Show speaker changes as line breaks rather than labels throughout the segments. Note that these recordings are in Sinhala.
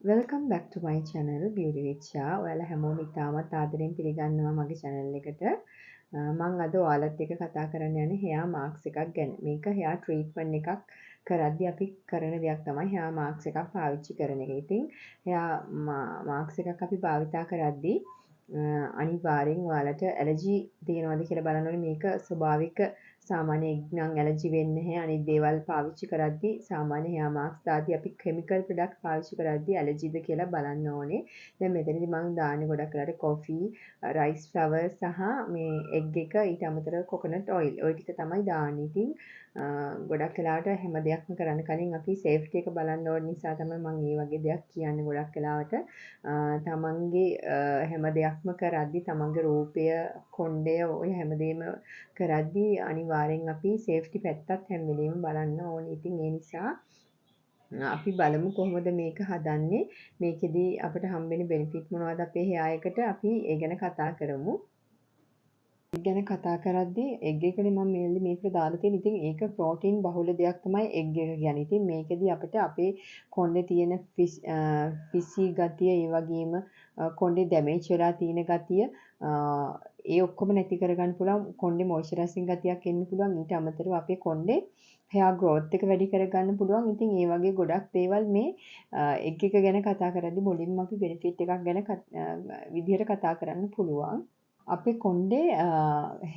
Welcome back to my channel Beauty with Sha. ඔයාලා හැමෝම ඉතාමත් ආදරෙන් පිළිගන්නවා මගේ channel එකට. මම අද ඔයාලත් එක්ක කතා කරන්න යන්නේ hair marks එකක් ගැන. මේක hair treatment එකක් කරද්දී අපි කරන දෙයක් තමයි hair marks එකක් පාවිච්චි කරන එක. ඉතින් hair marks එකක් අපි භාවිතා කරද්දී අනිවාර්යෙන් ඔයාලට ඇලර්ජි තියෙනවද කියලා බලන්න ඕනේ. මේක ස්වභාවික සාමාන්‍ය එක් නම් ඇලර්ජි වෙන්නේ නැහැ. අනිත් දේවල් පාවිච්චි කරද්දී සාමාන්‍ය hair mask දාදී අපි chemical product පාවිච්චි කරද්දී ඇලර්ජිද කියලා බලන්න ඕනේ. දැන් මෙතනදී මම දාන්නේ ගොඩක් වෙලාවට coffee, rice flour සහ මේ egg එක ඊට අමතරව coconut oil. ওই ටික තමයි දාන්නේ. ඉතින් ගොඩක් වෙලාවට හැම දෙයක්ම කරන්න කලින් අපි safety එක බලන්න ඕන නිසා තමයි මම මේ වගේ දෙයක් කියන්නේ. ගොඩක් වෙලාවට තමන්ගේ හැම දෙයක්ම කරද්දී තමන්ගේ රූපය, කොණ්ඩය ඔය හැමදේම කරද්දී අනිවාර්යෙන් අපි safety පැත්තත් හැම වෙලෙම බලන්න ඕනේ. ඉතින් ඒ නිසා අපි බලමු කොහොමද මේක හදන්නේ. මේකෙදී අපිට හම්බෙන benefit මොනවද අපේ hair එකට අපි ඒ ගැන කතා කරමු. ගැන කතා කරද්දී egg එකනේ මම mainly මේකට දාලා තියෙන. ඉතින් ඒක ප්‍රෝටීන් බහුල දෙයක් තමයි egg එක කියන්නේ. ඉතින් මේකෙදී අපිට අපේ කොණ්ඩේ තියෙන fishy ගතිය, ඒ වගේම කොණ්ඩේ damage වෙලා තියෙන ගතිය ඒ ඔක්කොම නැති කරගන්න පුළුවන්. කොණ්ඩේ moisturizing ගතියක් එන්න පුළුවන්. ඊට අමතරව අපේ කොණ්ඩේ hair growth එක වැඩි කරගන්න පුළුවන්. ඉතින් ඒ වගේ ගොඩක් දේවල් මේ egg එක ගැන කතා කරද්දී මුලින්ම අපි benefit එකක් ගැන විදිහට කතා කරන්න පුළුවන්. අපේ කොණ්ඩේ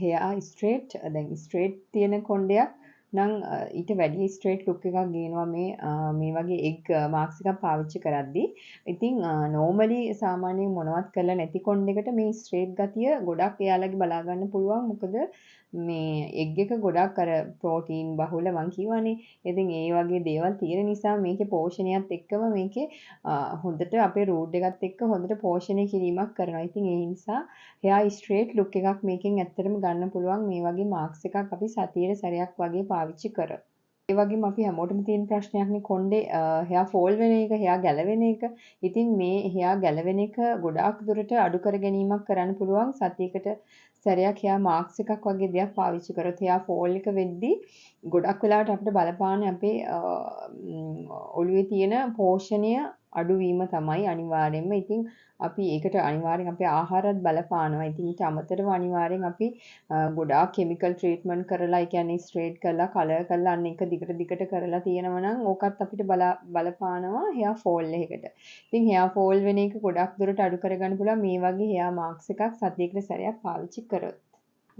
hair straight දැන් straight තියෙන කොණ්ඩයක් නම් ඊට වැඩි straight look එකක් ගේනවා මේ වගේ egg marks එකක් පාවිච්චි කරද්දී. ඉතින් normally සාමාන්‍යයෙන් මොනවත් කරලා නැති කොණ්ඩයකට මේ straight ගතිය ගොඩක් එයාලගේ බලා ගන්න පුළුවන්. මොකද මේ egg එක ගොඩක් අර ප්‍රෝටීන් බහුල මං කියවනේ. ඉතින් ඒ වගේ දේවල් තියෙන නිසා මේකේ පෝෂණයත් එක්කම මේකේ හොඳට අපේ රූට් එකත් එක්ක හොඳට පෝෂණය කිරීමක් කරනවා. ඉතින් ඒ නිසා hair straight look එකක් මේකෙන් ඇත්තටම ගන්න පුළුවන්. මේ වගේ marks එකක් අපි සතියේ සැරයක් වගේ පාවිච්චි කරා. ඒ වගේම අපි හැමෝටම තියෙන ප්‍රශ්නයක්නේ කොණ්ඩේ hair fall වෙන එක, hair ගැලවෙන එක. ඉතින් මේ hair ගැලවෙන එක ගොඩාක් දුරට අඩු කර ගැනීමක් කරන්න පුළුවන් සතියකට සැරයක් hair marks එකක් වගේ දෙයක් පාවිච්චි කරොත්. hair fall එක වෙද්දී ගොඩක් වෙලාවට අපිට බලපාන්නේ අපේ ඔළුවේ තියෙන පෝෂණය අඩුවීම තමයි අනිවාර්යෙන්ම. ඉතින් අපි ඒකට අනිවාර්යෙන් අපේ ආහාරත් බලපානවා. ඉතින් ඊට අමතරව අනිවාර්යෙන් අපි ගොඩාක් chemical treatment කරලා, ඒ කියන්නේ straight කරලා, color කරලා අන්න එක දිගට කරලා තියෙනවා නම් ඕකත් අපිට බලපානවා hair fall එකකට. ඉතින් hair fall වෙන එක ගොඩක් දුරට අඩු කරගන්න පුළුවන් මේ වගේ hair marks එකක් සතියකට සැරයක් පාවිච්චි කරොත්.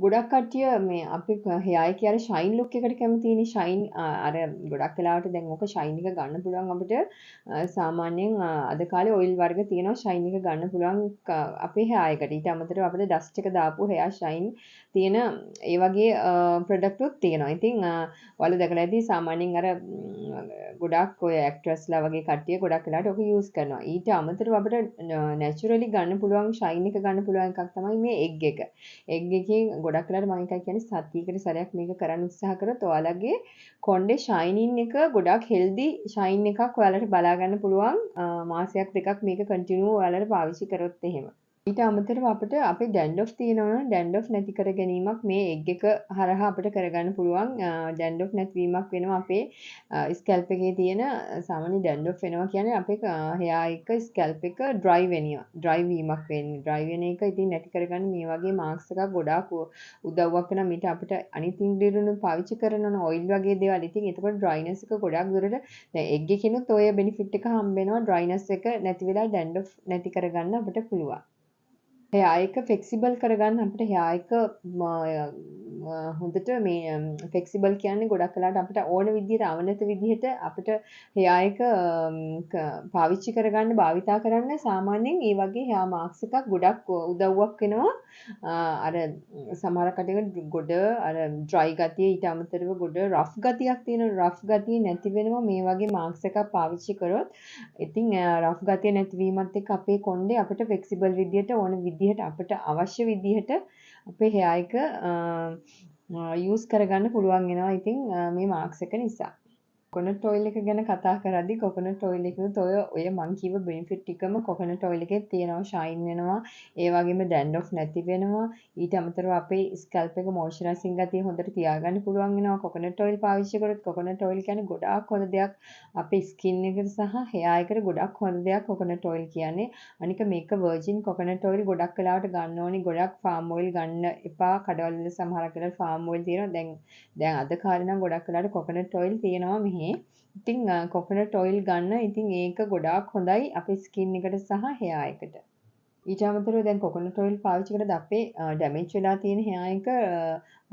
ගොඩක් කට්ටිය මේ අපි hair එකේ අර shine look එකට කැමතිනේ. shine අර ගොඩක් වෙලාවට දැන් ඕක shine එක ගන්න පුළුවන් අපිට සාමාන්‍යයෙන් අද කාලේ oil වර්ග තියෙනවා shine එක ගන්න පුළුවන් අපේ hair එකට. ඊට අමතරව අපිට dust එක දාපු hair shine තියෙන ඒ වගේ product උත් තියෙනවා. ඉතින් ඔයාලා දැකලා ඇති සාමාන්‍යයෙන් අර ගොඩක් ඔය actressලා වගේ කට්ටිය ගොඩක් වෙලාවට ඕක use කරනවා. ඊට අමතරව අපිට naturally ගන්න පුළුවන් shine එක ගන්න පුළුවන් එකක් තමයි මේ egg එක. egg එකෙන් ගොඩක් වෙලාවට මම එකයි කියන්නේ සතියකට සැරයක් මේක කරන්න උත්සාහ කරොත් ඔයාලගේ කොණ්ඩේ ෂයිනින් එක ගොඩක් හෙල්දි ෂයින් එකක් ඔයාලට බලා ගන්න පුළුවන්. මාසයක් දෙකක් මේක කන්ටිනියු ඔයාලට පාවිච්චි කරොත් එහෙම. ඊට අමතරව අපිට අපේ dandruff තියෙනවා නම් dandruff නැති කර ගැනීමක් මේ egg එක හරහා අපිට කරගන්න පුළුවන්. dandruff නැතිවීමක් වෙනවා අපේ scalp එකේ තියෙන සාමාන්‍ය dandruff වෙනවා කියන්නේ අපේ hair එක scalp එක dry වීමක් වෙන්නේ. dry වෙන එක ඉතින් නැති කරගන්න මේ වගේ marks එකක් ගොඩාක් උදව්වක් වෙනවා. මේට අපිට අනිත් ඉන්ග්‍රීඩියන්ට් පාවිච්චි කරනවා නම් oil වගේ දේවල්. ඉතින් එතකොට dryness එක ගොඩාක් දුරට දැන් egg එකෙනුත් ඔය benefit එක හම්බ වෙනවා. dryness එක නැති වෙලා dandruff නැති කරගන්න අපිට පුළුවන්. hair එක flexible කරගන්න අපිට hair එක හොඳට මේ flexible කියන්නේ ගොඩක් වෙලාවට අපිට ඕන විදිහට අවනත විදිහට අපිට hair එක පාවිච්චි කරගන්න භාවිතා කරන්න සාමාන්‍යයෙන් ඒ වගේ hair marks එකක් ගොඩක් උදව්වක් වෙනවා. අර සමහර කටයකට ගොඩ අර dry ගතිය ඊට අමතරව ගොඩ rough ගතියක් තියෙන rough ගතිය නැති වෙනවා මේ වගේ marks එකක් පාවිච්චි කරොත්. ඉතින් rough ගතිය නැතිවීමත් එක්ක අපේ කොණ්ඩේ අපිට flexible විදිහට ඕන විදිහට අපිට අවශ්‍ය විදිහට අපේ hair එක use කරගන්න පුළුවන් වෙනවා. ඉතින් මේ marks එක නිසා කොකොනට් ඔයිල් එක ගැන කතා කරද්දි කොකොනට් ඔයිල් එකෙත් ඔය මං කිව්ව බෙනිෆිට් ටිකම කොකොනට් ඔයිල් එකේ තියෙනවා. ෂයින් වෙනවා. ඒ වගේම ඩැන්ඩ්‍රොෆ් නැති වෙනවා. ඊට අමතරව අපේ ස්කැල්ප් එක මොයිස්චරයිසින් ගතිය හොඳට තියාගන්න පුළුවන් වෙනවා. කොකොනට් ඔයිල් පාවිච්චි කරොත් කොකොනට් ඔයිල් කියන්නේ ගොඩාක් හොඳ දෙයක්. අපේ ස්කින් එකට සහ හෙයා එකට ගොඩක් හොඳ දෙයක් කොකොනට් ඔයිල් කියන්නේ. අනික මේක වර්ජින් කොකොනට් ඔයිල් ගොඩක් වෙලාවට ගන්න ඕනි. ගොඩක් ෆාම් ඔයිල් ගන්න එපා. කඩවල වල සමහරක් වෙලාවට ෆාම් ඔයිල් තියෙනවා. දැන් අද කාලේ නම් ගොඩක් වෙලාවට කොකොනට් ඔයිල් තියෙනවා මෙහි. ඉතින් කොකොනට් ඔයිල් ගන්න. ඉතින් ඒක ගොඩාක් හොඳයි අපේ ස්කින් එකට සහ හෙයා එකට. ඊට අමතරව දැන් කොකොනට් ඔයිල් පාවිච්චි කරද්දී අපේ ඩැමේජ් වෙලා තියෙන හෙයා එක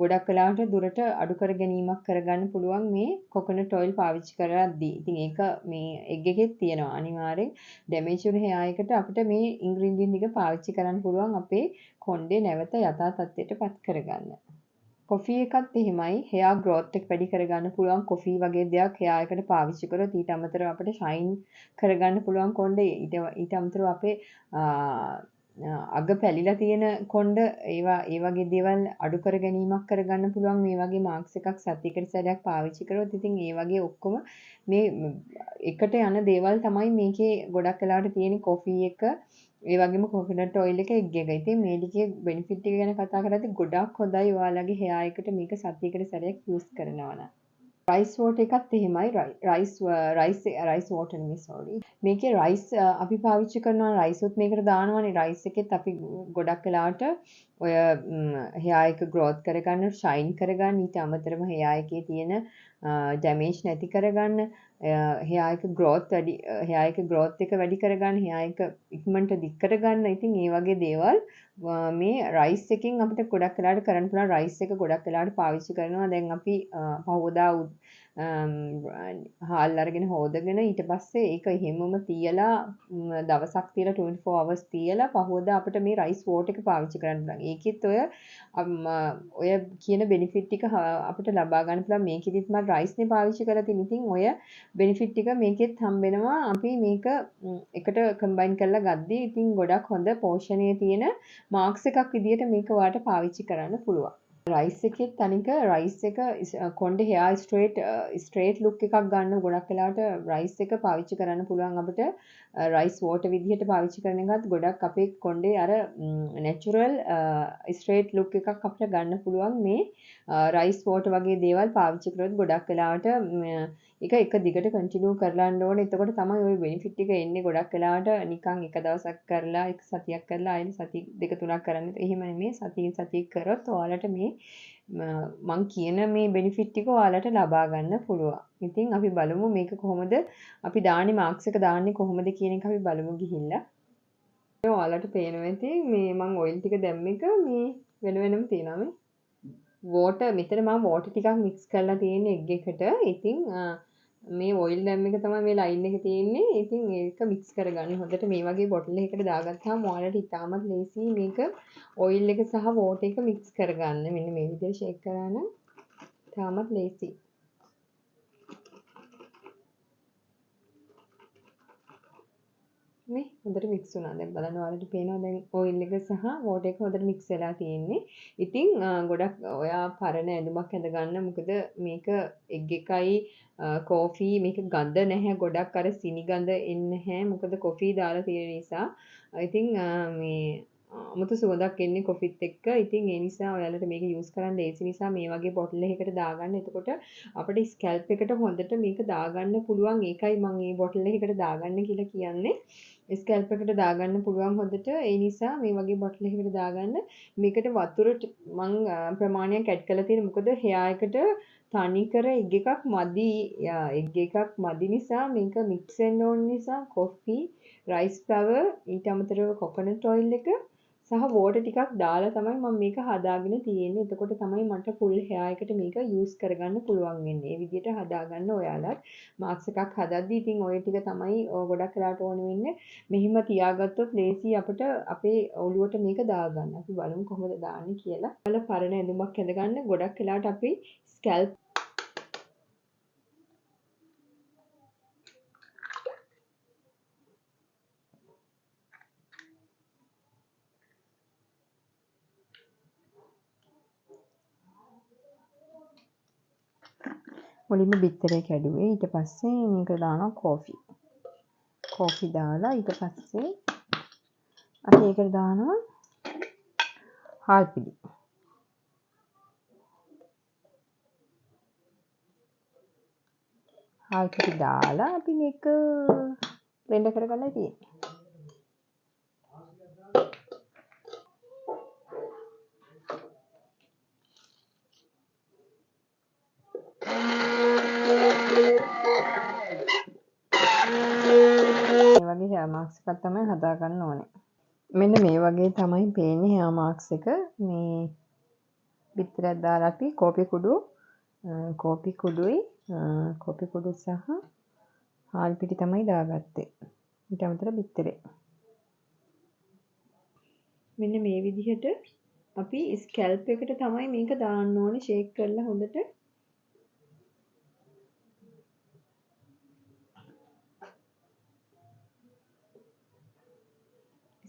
ගොඩක් වෙලාවට දුරට අඩු කර ගැනීමක් කරගන්න පුළුවන් මේ කොකොනට් ඔයිල් පාවිච්චි කරද්දී. ඉතින් ඒක මේ එග් එකෙත් තියෙනවා. අනිවාර්යෙන් ඩැමේජ් වුණු හෙයා එකට අපිට මේ ඉන්ග්‍රීඩියන්ට් ටික පාවිච්චි කරන්න පුළුවන් අපේ කොණ්ඩේ නැවත යථා තත්ත්වයට පත් කරගන්න. කොෆී එකත් එහෙමයි. හෙයා ග්‍රෝත් එක වැඩි කරගන්න පුළුවන් කොෆී වගේ දෙයක් හෙයා එකට පාවිච්චි කරොත් ඊට අමතරව අපිට ෂයින් කරගන්න පුළුවන් කොණ්ඩේ. ඊට අමතරව අපේ අග පැලිලා තියෙන කොණ්ඩ ඒ වගේ දේවල් අඩු කර ගැනීමක් කරගන්න පුළුවන් මේ වගේ මාක්ස් එකක් සතියකට සැරයක් පාවිච්චි කරොත්. ඉතින් ඒ වගේ ඔක්කොම මේ එකට යන දේවල් තමයි මේකේ ගොඩක් වෙලාවට තියෙන කොෆී එක ඒ වගේම කොකොනට් ඔයිල් එක එග් එක. ඉතින් මේ ටිකේ බෙනිෆිට් ටික ගැන කතා කරද්දී ගොඩක් හොඳයි ඔයාලගේ හෙයා එකට මේක සතියකට සැරයක් යූස් කරනවා නම්. රයිස් වෝටර් එකත් එහෙමයි. රයිස් වෝටර් නෙමෙයි සෝරි. මේකේ රයිස් අපි පාවිච්චි කරනවා රයිස් උත් මේකට දානවානේ. රයිස් එකෙත් අපි ගොඩක් වෙලාවට ඔය හෙයා එක growth කරගන්න, shine කරගන්න, ඊට අමතරව හෙයා එකේ තියෙන damage නැති කරගන්න, හෙයා එක growth එක වැඩි කරගන්න, හෙයා එක ඉක්මනට දික් කරගන්න. ඉතින් ඒ වගේ දේවල් මේ රයිස් එකෙන් අපිට ගොඩක් වෙලාවට කරන්න පුළුවන්. රයිස් එක ගොඩක් වෙලාවට පාවිච්චි කරනවා. දැන් අපි පහවදා හාල් අරගෙන හොදගෙන ඊට පස්සේ ඒක එහෙමම තියලා දවසක් තියලා 24 hours තියලා පහවදා අපිට මේ රයිස් වෝටර් එක පාවිච්චි කරන්න පුළුවන්. ඒකෙත් ඔය කියන බෙනිෆිට් ටික අපිට ලබා ගන්න පුළුවන්. මේකෙදිත් මම රයිස්නේ පාවිච්චි කරලා තියෙන. ඉතින් ඔය බෙනිෆිට් ටික මේකෙත් හම්බෙනවා. අපි මේක එකට කම්බයින් කරලා ගද්දී ඉතින් ගොඩක් හොඳ පෝෂණයේ තියෙන මාක්ස් එකක් විදියට මේක ඔයාලට පාවිච්චි කරන්න පුළුවන්. රයිස් එකෙත් අනික රයිස් එක කොණ්ඩේ හෙයා ස්ට්‍රේට් ලුක් එකක් ගන්න ගොඩක් වෙලාවට රයිස් එක පාවිච්චි කරන්න පුළුවන් අපිට. රයිස් වෝටර් විදිහට පාවිච්චි කරන එකත් ගොඩක් අපේ කොණ්ඩේ අර නැචරල් ස්ට්‍රේට් ලුක් එකක් අපිට ගන්න පුළුවන් මේ රයිස් වෝටර් වගේ දේවල් පාවිච්චි කරොත් ගොඩක් වෙලාවට ඒක එක දිගට කන්ටිනියු කරලා යන්න ඕනේ. එතකොට තමයි ওই බෙනිෆිට් එක එන්නේ. ගොඩක් වෙලාවට නිකන් එක දවසක් කරලා එක සතියක් කරලා ආයෙත් සති දෙක තුනක් කරන්න. එහෙම නෙමෙයි. සතිය කරොත් ඔයාලට මේ මං කියන මේ බෙනිෆිට් ටික ඔයාලට ලබා ගන්න පුළුවන්. ඉතින් අපි බලමු මේක කොහොමද අපි දාන්නේ මාක්ස් එක දාන්නේ කොහොමද කියන එක අපි බලමු ගිහිල්ලා. ඔයාලට පේනවා ඉතින් මේ මං ඔයිල් ටික දැම්ම එක මේ වෙනම තියෙනවා මේ. වෝටර් මෙතන මම වෝටර් ටිකක් මික්ස් කරලා තියෙන්නේ එග් එකට. ඉතින් මේ ඔයිල් දැම්ම එක තමයි මේ ලයින් එක තියෙන්නේ. ඉතින් ඒක මික්ස් කරගන්න. හොඳට මේ වගේ බොටල් එකකට දාගත්තාම ඔයාලට ඉතාමත් ලේසියි මේක ඔයිල් එක සහ වෝටර් එක මික්ස් කරගන්න. මෙන්න මේ විදිහට ෂේක් කරා නම් ඉතාමත් ලේසියි. මේ හොඳට මික්ස් වුණා. දැන් බලන්න ඔයාලට පේනවා දැන් ඔයිල් එක සහ වෝටර් එක හොඳට මික්ස් වෙලා තියෙන්නේ. ඉතින් ගොඩක් ඔයා පරණ ඇඳුමක් ඇඳ ගන්න. මොකද මේක එග් එකයි කෝෆි මේක ගඳ නැහැ. ගොඩක් අර සිනි ගඳ එන්නේ නැහැ. මොකද කොෆි දාලා තියෙන නිසා. ඉතින් මේ අමුතු සුවඳක් එන්නේ කොෆිත් එක්ක. ඉතින් ඒ නිසා ඔයාලට මේක යූස් කරන්න ලේසි නිසා මේ වගේ බොටල් එකකට දාගන්න. එතකොට අපිට ස්කැල්ප් එකට හොඳට මේක දාගන්න පුළුවන්. ඒකයි මම මේ බොටල් එකකට දාගන්න කියලා කියන්නේ. ස්කැල්ප් එකට දාගන්න පුළුවන් හොඳට. ඒ නිසා මේ වගේ බොටල් එකකට දාගන්න. මේකට වතුර මං ප්‍රමාණයක් ඇඩ් කරලා තියෙනවා. මොකද හෙයා එකට තනි කර එග් එකක් මදි. එග් එකක් මදි නිසා මේක මික්ස් වෙන්න ඕන නිසා කොෆි, රයිස් ෆ්ලවර්, ඊට අමතරව කොකොනට් ඔයිල් එක සහ වෝටර් ටිකක් දාලා තමයි මම මේක හදාගෙන තියෙන්නේ. එතකොට තමයි මට ෆුල් හෙයා එකට මේක යූස් කරගන්න පුළුවන් වෙන්නේ. ඒ විදිහට හදාගන්න ඔයාලත් මාක්ස් එකක් හදද්දී ඉතින් ඔය ටික තමයි ගොඩක් වෙලාට ඕන වෙන්නේ. මෙහිම තියාගත්තොත් ලේසි අපිට අපේ ඔළුවට මේක දාගන්න. අපි බලමු කොහොමද දාන්නේ කියලා. ඔයාලා පරණ ඇඳුමක් ඇඳගන්න ගොඩක් වෙලාට අපි ස්කැල්ප් මුලින්ම බිත්තරේ කැඩුවේ. ඊට පස්සේ මේකට දානවා කෝෆි. කෝෆි දාලා ඊට පස්සේ අපි ඒකට දානවා හාල් පිටි. හාල් පිටි දාලා අපි මේක බ්ලෙන්ඩ් කරගන්නයි තියෙන්නේ. මේ වගේ හෙයා මාස්ක් එකක් තමයි හදා ගන්න ඕනේ. මෙන්න මේ වගේ තමයි පේන්නේ හෙයා මාස්ක් එක. මේ බිත්තරයක් දාලා අපි කෝපි කුඩු සහ හාල් පිටි තමයි දාගත්තේ. ඊට අමතරව බිත්තරේ. මෙන්න මේ විදිහට අපි ස්කැල්ප් එකට තමයි මේක දාන්න ඕනේ ෂේක් කරලා හොඳට.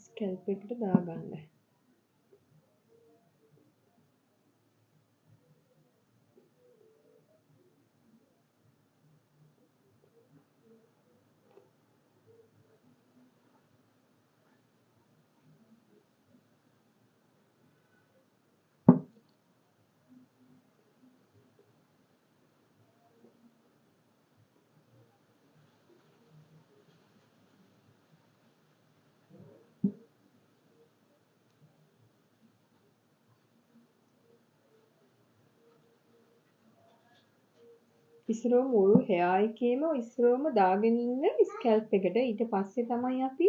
ස්කැල්ප් එකට දාගන්න. ඉස්සරව මුළු හෙයා එකේම ඉස්සරවම දාගෙන ඉන්න ස්කැල්ප් එකට. ඊට පස්සේ තමයි අපි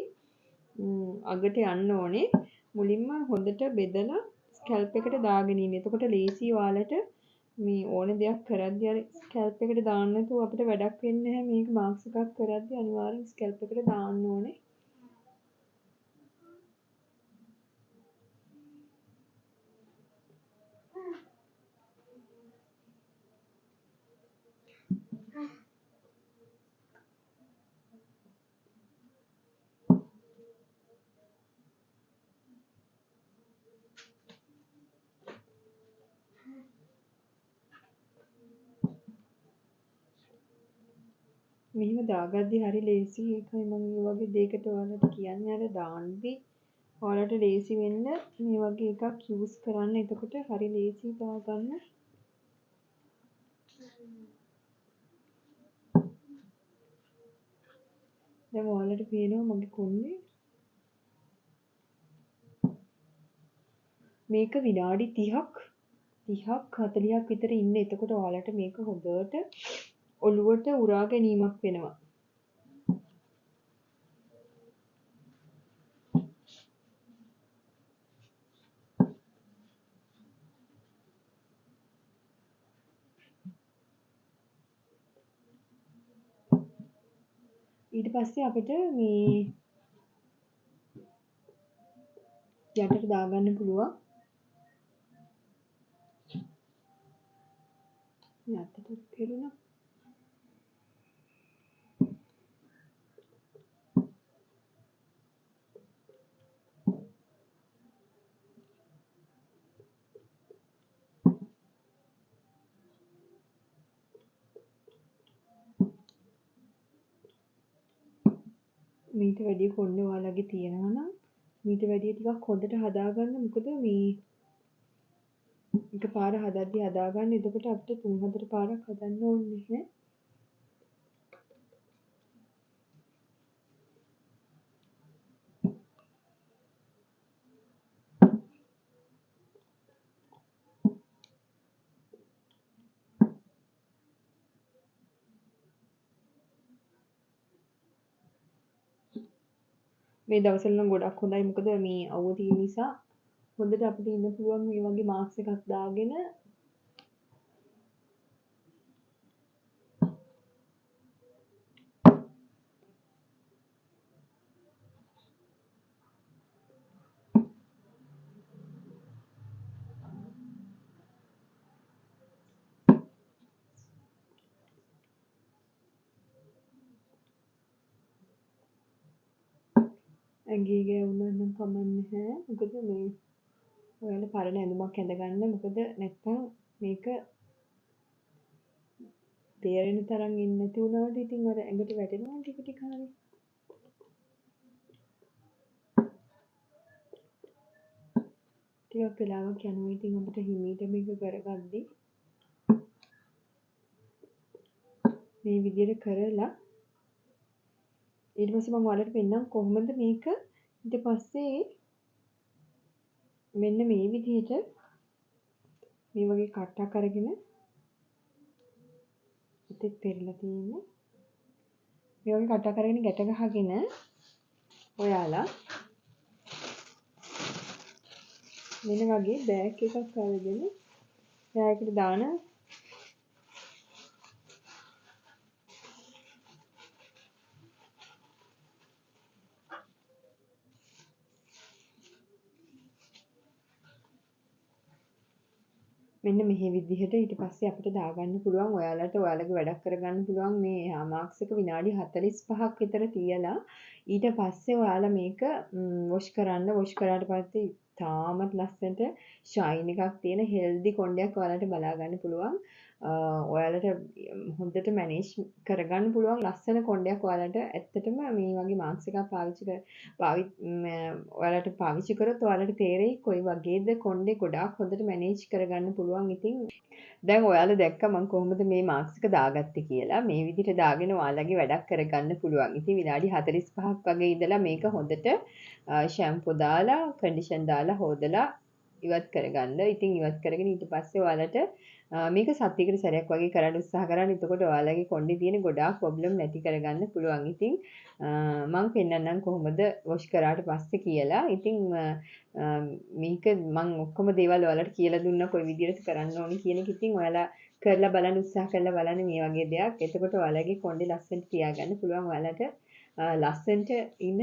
අගට යන්න ඕනේ. මුලින්ම හොඳට බෙදලා ස්කැල්ප් එකට දාගෙන ඉන්න. එතකොට ලේසි ඔයාලට මේ ඕන දෙයක් කරද්දී අර ස්කැල්ප් එකට දාන්න නැතුව අපිට වැඩක් වෙන්නේ නැහැ. මේක මාක්ස් එකක් කරද්දී අනිවාර්යෙන් ස්කැල්ප් එකට දාන්න ඕනේ. මෙහෙම දාගද්දි හරි ලේසි. ඒකයි මම මේ වගේ දෙයකට ඔයාලට කියන්නේ අර දාන්නදී ඔයාලට ලේසි වෙන්න මේ වගේ එකක් යූස් කරන්න. එතකොට හරි ලේසි දාගන්න. දැන් ඔයාලට පේනවා මගේ කොන්නේ මේක විනාඩි 30ක් 40ක් විතර ඉන්න. එතකොට ඔයාලට මේක හොඳට ඔලුවට උරා ගැනීමක් වෙනවා. ඊට පස්සේ අපිට මේ යටට දාගන්න පුළුවන්. යටට පෙරුණා. මීට වැඩිය කොන්න ඔයාලගේ තියෙනවා නම් මීට වැඩිය ටිකක් හොඳට හදාගන්න. මොකද මේ එකපාර හදද්දි හදාගන්න. එතකොට අපිට 3-4 පාරක් හදන්න ඕනේ නැහැ. මේ දවස්වල නම් ගොඩක් හොඳයි. මොකද මේ අවුව තියෙන නිසා හොඳට අපිට ඉන්න පුළුවන් මේ වගේ මාස්ක් එකක් දාගෙන. ඇඟේ ගෑවුනා නම් කමක් නැහැ. මොකද මේ ඔයාලා පරණ ඇඳුමක් ඇඳගන්න. මොකද නැත්තම් මේක තේරෙන තරම් ඉන්නේ නැති වුණාට ඉතින් අර ඇඟට වැටෙනවා ටික ටික හරි. ටිකක් වෙලාවක් යනවා ඉතින් අපිට හිමීට මේක කරගද්දි මේ විදිහට කරලා ඊට පස්සේ මම ඔයාලට පෙන්නනම් කොහොමද මේක ඊට පස්සේ මෙන්න මේ විදිහට මේ වගේ කට්ටක් අරගෙන ඉතින් පෙරලා තියෙන්නේ මේ වගේ කට්ටක් අරගෙන ගැට ගහගෙන ඔයාලා මෙන්න වගේ බෑග් එකක් අරගෙන එයාකට දාන මෙන්න මෙහි විදිහට ඊට පස්සේ අපිට දාගන්න පුළුවන් ඔයාලට ඔයාලගේ වැඩක් කරගන්න පුළුවන් මේ මාක්ස් එක විනාඩි 45ක් විතර තියලා ඊට පස්සේ ඔයාලා මේක වොෂ් කරන්න වොෂ් කරාට පස්සේ තාමත් ලස්සනට ෂයින් එකක් තියෙන හෙල්දි කොණ්ඩයක් ඔයාලට බලා ගන්න පුළුවන් ඔයාලට හොඳට මැනේජ් කරගන්න පුළුවන් ලස්සන කොණ්ඩයක් ඔයාලට ඇත්තටම මේ වගේ මාක්ස් එකක් ඔයාලට පාවිච්චි කරොත් ඔයාලට තේරෙයි කොයි වගේද කොණ්ඩේ ගොඩාක් හොඳට මැනේජ් කරගන්න පුළුවන්. ඉතින් දැන් ඔයාලා දැක්කා මම කොහොමද මේ මාක්ස් එක දාගත්තේ කියලා. මේ විදිහට දාගෙන ඔයාලගේ වැඩක් කරගන්න පුළුවන්. ඉතින් විනාඩි 45ක් වගේ ඉඳලා මේක හොඳට ෂැම්පූ දාලා කන්ඩිෂන් දාලා හොදලා ඉවත් කරගන්න. ඉතින් ඉවත් කරගෙන ඊට පස්සේ ඔයාලට මේක සතියකට සැරයක් වගේ කරන්න උත්සාහ කරන්න. එතකොට ඔයාලගේ කොණ්ඩේ තියෙන ගොඩාක් ප්‍රොබ්ලම් නැති කරගන්න පුළුවන්. ඉතින් මම පෙන්නන්නම් කොහොමද වොෂ් කරාට පස්සේ කියලා. ඉතින් මේක මම ඔක්කොම දේවල් ඔයාලට කියලා දුන්නා කොයි විදිහට කරන්න ඕනි කියන එක. ඉතින් ඔයාලා කරලා බලන්න උත්සාහ කරලා බලන්න මේ වගේ දෙයක්. එතකොට ඔයාලගේ කොණ්ඩේ ලස්සනට තියාගන්න පුළුවන්. ඔයාලට ලස්සනට ඉන්න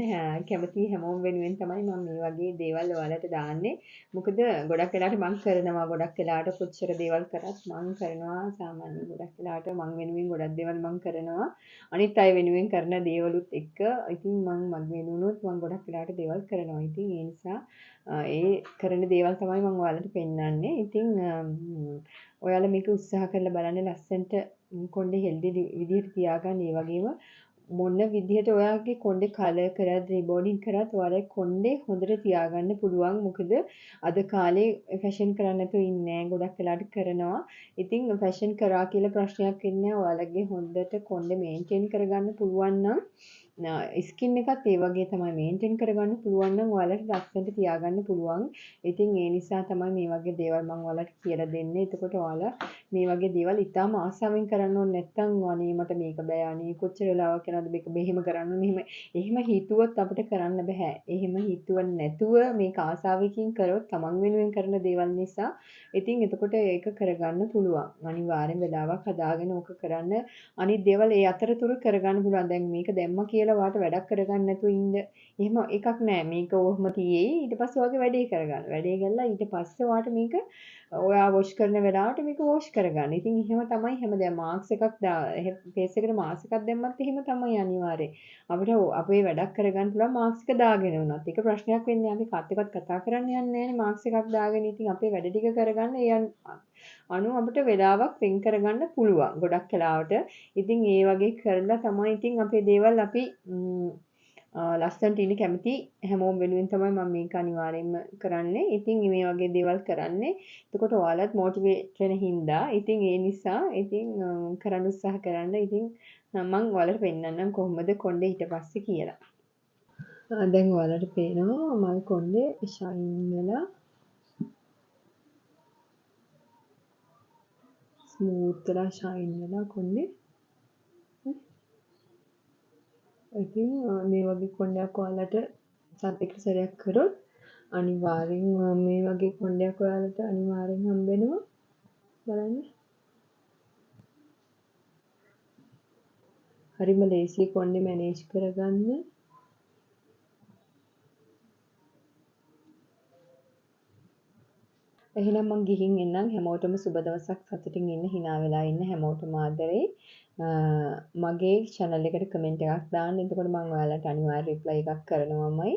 කැමති හැමෝම වෙනුවෙන් තමයි මම මේ වගේ දේවල් ඔයාලට දාන්නේ. මොකද ගොඩක් වෙලාවට මම කරනවා ගොඩක් වෙලාවට කොච්චර දේවල් කරත් මම කරනවා සාමාන්‍යයෙන් ගොඩක් වෙලාවට මම වෙනුවෙන් ගොඩක් දේවල් මම කරනවා. අනිත් අය වෙනුවෙන් කරන දේවලුත් එක්ක ඉතින් මම මගේ වෙනුනොත් මම ගොඩක් වෙලාවට දේවල් කරනවා. ඉතින් ඒ නිසා ඒ කරන දේවල් තමයි මම ඔයාලට පෙන්නන්නේ. ඉතින් ඔයාලා මේක උත්සාහ කරලා බලන්න ලස්සනට කොණ්ඩේ හෙල්දි විදිහට තියාගන්න. ඒ වගේම මොන විදිහට ඔයාගේ කොණ්ඩේ කලර් කරත් රිබෝඩින් කරත් ඔයාලගේ කොණ්ඩේ හොඳට තියාගන්න පුළුවන්. මොකද අද කාලේ ෆැෂන් කරන්න නැතුව ඉන්නේ නැහැ. ගොඩක් වෙලාට කරනවා. ඉතින් ෆැෂන් කරා කියලා ප්‍රශ්නයක් වෙන්නේ නැහැ. ඔයාලගේ හොඳට කොණ්ඩේ මේන්ටේන් කරගන්න පුළුවන් නම් ස්කින් එකත් ඒ වගේ තමයි මේන්ටේන් කරගන්න පුළුවන් නම් ඔයාලට ලස්සනට තියාගන්න පුළුවන්. ඉතින් ඒ නිසා තමයි මේ වගේ දේවල් මම ඔයාලට කියලා දෙන්නේ. එතකොට ඔයාලා මේ වගේ දේවල් ඉතාම ආසාවෙන් කරන්න ඕනේ නැත්නම් අනේ මට මේක බෑ අනේ කොච්චර වෙලාවක් යනවද මේක මෙහෙම කරන්න එහෙම හිතුවොත් අපිට කරන්න බෑ. එහෙම හිතුව නැතුව මේක ආසාවකින් කරොත් තමන් වෙනුවෙන් කරන දේවල් නිසා ඉතින් එතකොට ඒක කරගන්න පුළුවන්. අනිවාර්යෙන් වෙලාවක් හදාගෙන ඕක කරන්න අනිත් දේවල් ඒ අතරතුර කරගන්න පුළුවන්. දැන් මේක දැම්ම කියලා වාට වැඩක් කරගන්න නැතුව ඉන්න එහෙම එකක් නෑ. මේක ඔහම තියේයි ඊට පස්සේ ඔයාගේ වැඩේ කරගන්න. වැඩේ කරලා ඊට පස්සේ වාට මේක ඔයා වොෂ් කරන වෙලාවට මේක වොෂ් කරගන්න. ඉතින් එහෙම තමයි හැමදාම මාක්ස් එකක් ෆේස් එකට මාස්ක් එකක් දැම්මත් එහෙම තමයි අනිවාර්යෙන්. අපිට අපේ වැඩක් කරගන්න පුළුවන් මාක්ස් එක දාගෙන වුණත්. ඒක ප්‍රශ්නයක් වෙන්නේ අපි කාටවත් කතා කරන්න යන්නේ නැහැනේ මාක්ස් එකක් දාගෙන. ඉතින් අපේ වැඩ ටික කරගන්න ඒ අනු අපිට වෙලාවක් වෙන් කරගන්න පුළුවන්. ගොඩක් වෙලාවට. ඉතින් ඒ වගේ කරලා තමයි ඉතින් අපේ දේවල් අපි ලස්සනට ඉන්න කැමති හැමෝම වෙනුවෙන් තමයි මම මේක අනිවාර්යයෙන්ම කරන්නේ. ඉතින් මේ වගේ දේවල් කරන්නේ. එතකොට ඔයාලත් මොටිවේට් වෙන හින්දා. ඉතින් ඒ නිසා ඉතින් කරන්න උත්සාහ කරන්න. ඉතින් මම ඔයාලට පෙන්නන්නම් කොහොමද කොණ්ඩේ ඊට පස්සේ කියලා. දැන් ඔයාලට පේනවා මල් කොණ්ඩේ ෂයින් වෙලා ස්මූත් වෙලා ෂයින් වෙලා කොණ්ඩේ. ඉතින් මේ වගේ කොණ්ඩයක් ඔයාලට සතියකට සැරයක් කරොත් අනිවාර්යෙන් මේ වගේ කොණ්ඩයක් ඔයාලට අනිවාර්යෙන් හම්බ වෙනවා. බලන්න. හරිම ලේසි කොණ්ඩේ මැනේජ් කරගන්න. එහෙනම් මං ගිහින් එන්නම්. හැමෝටම සුබ දවසක්. සතුටින් ඉන්න, hina වෙලා ඉන්න හැමෝටම ආදරේ. මගේ channel එකට කමෙන්ට් එකක් දාන්න. එතකොට මම ඔයාලට අනිවාර්ය රිප්ලයි එකක් කරනවාමයි.